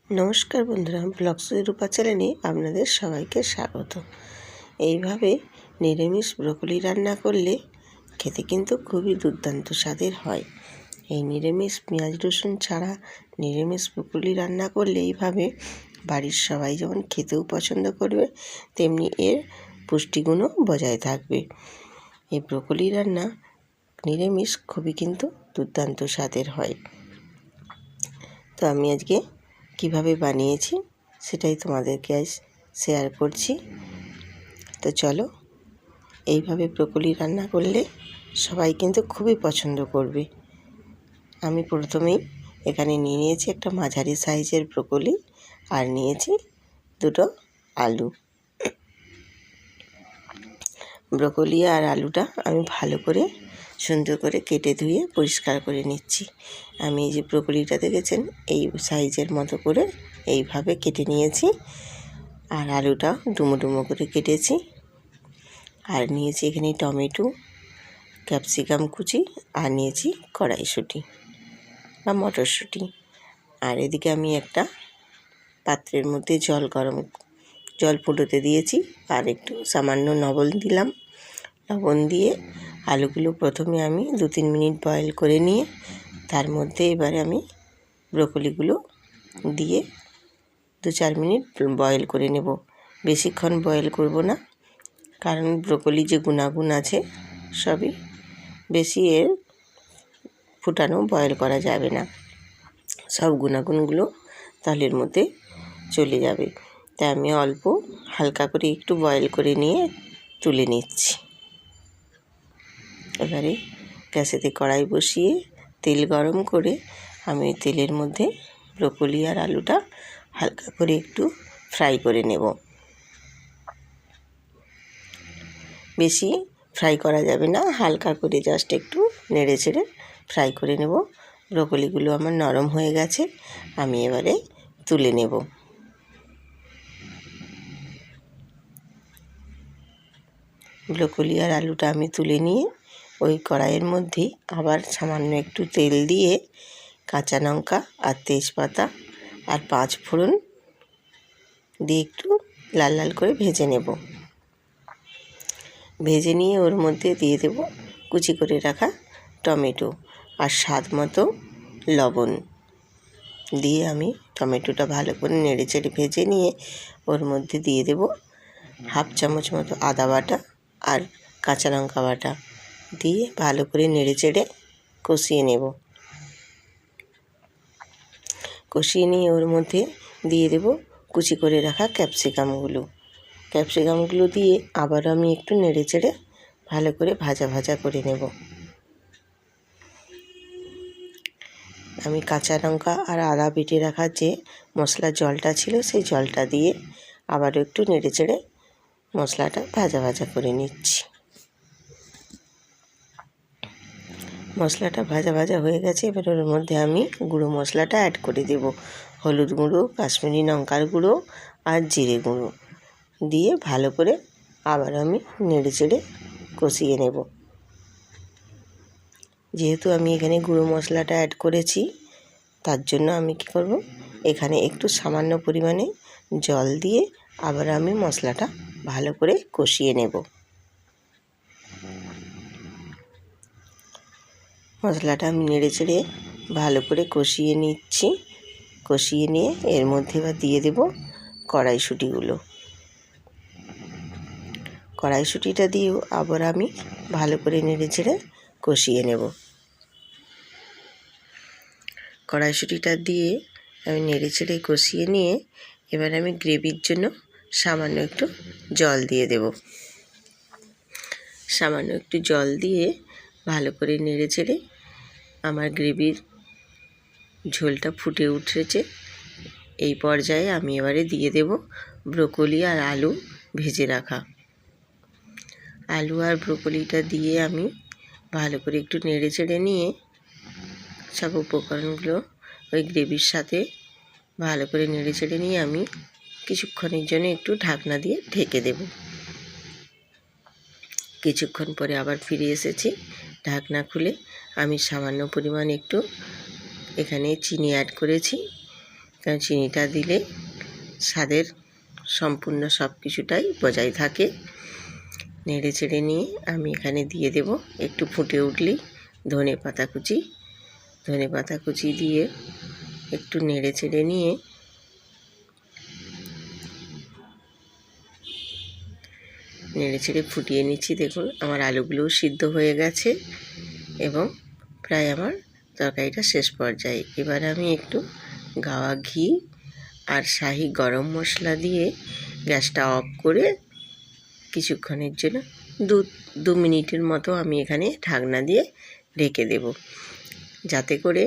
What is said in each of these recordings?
নমস্কার বন্ধুরা, blogs with রূপা চ্যানেলে আপনাদের সবাইকে স্বাগত। এইভাবে নিরামিষ ব্রকলি রান্না করলে খেতে কিন্তু খুবই দুর্দান্ত স্বাদের হয়। এই নিরামিষ পেঁয়াজ রসুন ছাড়া নিরামিষ ব্রকলি রান্না করলে এইভাবে বাড়ির সবাই যেমন খেতেও পছন্দ করবে, তেমনি এর পুষ্টিগুণও বজায় থাকবে। এই ব্রকলি রান্না নিরামিষ খুবই কিন্তু দুর্দান্ত স্বাদের হয়। তো আমি আজকে কিভাবে বানিয়েছি সেটাই তোমাদেরকে আজ শেয়ার করছি। তো চলো, এইভাবে ব্রকলি রান্না করলে সবাই কিন্তু খুবই পছন্দ করবে। আমি প্রথমেই এখানে নিয়েছি একটা মাঝারি সাইজের ব্রকলি আর নিয়েছি দুটো আলু। ব্রকলি আর আলুটা আমি ভালো করে সুন্দর করে কেটে ধুয়ে পরিষ্কার করে নিচ্ছি। আমি এই যে ব্রকলিটা দেখেছেন এই সাইজের মতো করে এইভাবে কেটে নিয়েছি, আর আলুটা ডুমো ডুমো করে কেটেছি। আর নিয়েছি এখানে টমেটো, ক্যাপসিকাম কুচি, আর নিয়েছি কড়াইশুঁটি বা মটরশুঁটি। আর এদিকে আমি একটা পাত্রের মধ্যে জল ফুটোতে দিয়েছি, আর একটু সামান্য লবণ দিলাম। লবণ দিয়ে আলুগুলো প্রথমে আমি 2-3 মিনিট বয়েল করে নিয়ে তার মধ্যে এবারে আমি ব্রকলিগুলো দিয়ে 2-4 মিনিট বয়েল করে নেব। বেশিক্ষণ বয়েল করব না, কারণ ব্রকলি যে গুণাগুণ আছে সবই বেশি এর ফুটানো বয়েল করা যাবে না, সব গুণাগুণগুলো তাহলে এর মধ্যে চলে যাবে। তাই আমি অল্প হালকা করে একটু বয়েল করে নিয়ে তুলে নিচ্ছি। এবারে গ্যাসেতে কড়াই বসিয়ে তেল গরম করে আমি তেলের মধ্যে ব্রকলি আর আলুটা হালকা করে একটু ফ্রাই করে নেব। বেশি ফ্রাই করা যাবে না, হালকা করে জাস্ট একটু নেড়ে চেড়ে ফ্রাই করে নেব। ব্রকলিগুলো আমার নরম হয়ে গেছে, আমি এবারে তুলে নেব। ব্রকলি আর আলুটা আমি তুলে নিয়ে ওই কড়াইয়ের মধ্যে আবার সামান্য একটু তেল দিয়ে কাঁচা লঙ্কা আর তেজপাতা আর 5 ফোড়ন দিয়ে একটু লাল লাল করে ভেজে নেব। ভেজে নিয়ে ওর মধ্যে দিয়ে দেব কুচি করে রাখা টমেটো আর স্বাদ মতো লবণ দিয়ে আমি টমেটোটা ভালো করে নেড়ে চেড়ে ভেজে নিয়ে ওর মধ্যে দিয়ে দেব 1/2 চামচ মতো আদা বাটা আর কাঁচা লঙ্কা বাটা দিয়ে ভালো করে নেড়ে চেড়ে কষিয়ে নেব। কষিয়ে নিয়ে ওর মধ্যে দিয়ে দেব কুচি করে রাখা ক্যাপসিকামগুলো দিয়ে আবার আমি একটু নেড়ে চেড়ে ভালো করে ভাজা ভাজা করে নেব। আমি কাঁচা লঙ্কা আর আদা বেটে রাখা যে মশলার জলটা ছিল সেই জলটা দিয়ে আবারও একটু নেড়ে চেড়ে মশলাটা ভাজা ভাজা করে নিচ্ছি। মশলাটা ভাজা ভাজা হয়ে গেছে, এবার ওর মধ্যে আমি গুঁড়ো মশলাটা অ্যাড করে দেব। হলুদ গুঁড়ো, কাশ্মীরি লঙ্কার গুঁড়ো আর জিরে গুঁড়ো দিয়ে ভালো করে আবার আমি নেড়ে চেড়ে কষিয়ে নেব। যেহেতু আমি এখানে গুঁড়ো মশলাটা অ্যাড করেছি, তার জন্য আমি কী করব, এখানে একটু সামান্য পরিমাণে জল দিয়ে আবার আমি মশলাটা ভালো করে কষিয়ে নেব। মশলাটা আমি নেড়ে চেড়ে ভালো করে কষিয়ে নিচ্ছি। কষিয়ে নিয়ে এর মধ্যে এবার দিয়ে দেব কড়াইশুঁটিটা দিয়েও আবার আমি ভালো করে নেড়ে চেড়ে কষিয়ে নেব। কড়াইশুঁটিটা দিয়ে আমি নেড়ে চেড়ে কষিয়ে নিয়ে এবার আমি গ্রেভির জন্য সামান্য একটু জল দিয়ে দেব। সামান্য একটু জল দিয়ে ভালো করে নেড়ে চেড়ে আমার গ্রেভির ঝোলটা ফুটে উঠেছে। এই পর্যায়ে আমি এবারে দিয়ে দেব ব্রকলি আর আলু ভেজে রাখা। আলু আর ব্রকলিটা দিয়ে আমি ভালো করে একটু নেড়ে চেড়ে নিয়ে সব উপকরণগুলো ওই গ্রেভির সাথে ভালো করে নেড়ে চেড়ে নিয়ে আমি কিছুক্ষণের জন্য একটু ঢাকনা দিয়ে ঢেকে দেব। কিছুক্ষণ পরে আবার ফিরে এসেছি। ঢাকনা খুলে আমি সামান্য পরিমাণ একটু এখানে চিনি অ্যাড করেছি, কারণ চিনিটা দিলে স্বাদের সম্পূর্ণ সব কিছুটাই বজায় থাকে। নেড়ে চেড়ে নিয়ে আমি এখানে দিয়ে দেব, একটু ফুটে উঠলেই ধনে পাতা কুচি দিয়ে একটু নেড়ে চেড়ে নিয়ে ফুটিয়ে নিচ্ছি। দেখুন আমার আলুগুলোও সিদ্ধ হয়ে গেছে এবং প্রায় আমার তরকারিটা শেষ পর্যায়ে। এবার আমি একটু গাওয়া ঘি আর শাহি গরম মশলা দিয়ে গ্যাসটা অফ করে কিছুক্ষণের জন্য 2 মিনিটের মতো আমি এখানে ঢাকনা দিয়ে ঢেকে দেব, যাতে করে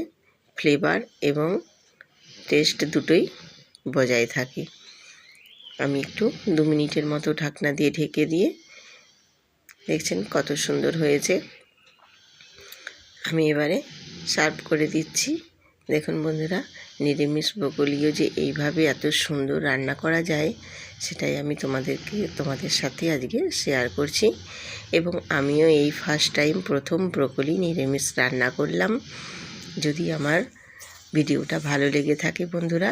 ফ্লেভার এবং টেস্ট দুটোই বজায় থাকে। আমি একটু 2 মিনিটের মতো ঢাকনা দিয়ে ঢেকে দিয়ে দেখছেন কত সুন্দর হয়েছে। আমি এবারে সার্ভ করে দিচ্ছি। দেখুন বন্ধুরা, নিরামিষ ব্রোকলিও যে এইভাবে এত সুন্দর রান্না করা যায় সেটাই আমি তোমাদের সাথে আজকে শেয়ার করছি। এবং আমিও এই ফার্স্ট টাইম প্রথম ব্রোকলি নিরামিষ রান্না করলাম। যদি আমার ভিডিওটা ভালো লেগে থাকে বন্ধুরা,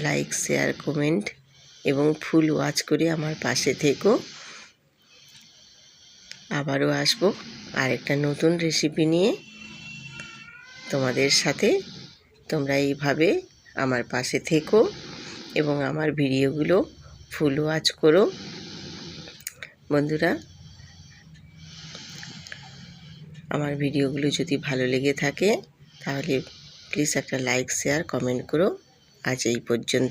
লাইক, শেয়ার, কমেন্ট এবং ফুল ওয়াচ করে আমার পাশে থেকো। আবারও আসবো আরেকটা নতুন রেসিপি নিয়ে তোমাদের সাথে। তোমরা এইভাবে আমার পাশে থেকো এবং আমার ভিডিওগুলো ফুল ওয়াচ করো বন্ধুরা। আমার ভিডিওগুলো যদি ভালো লেগে থাকে তাহলে প্লিজ একটা লাইক, শেয়ার, কমেন্ট করো। আজ এই পর্যন্ত।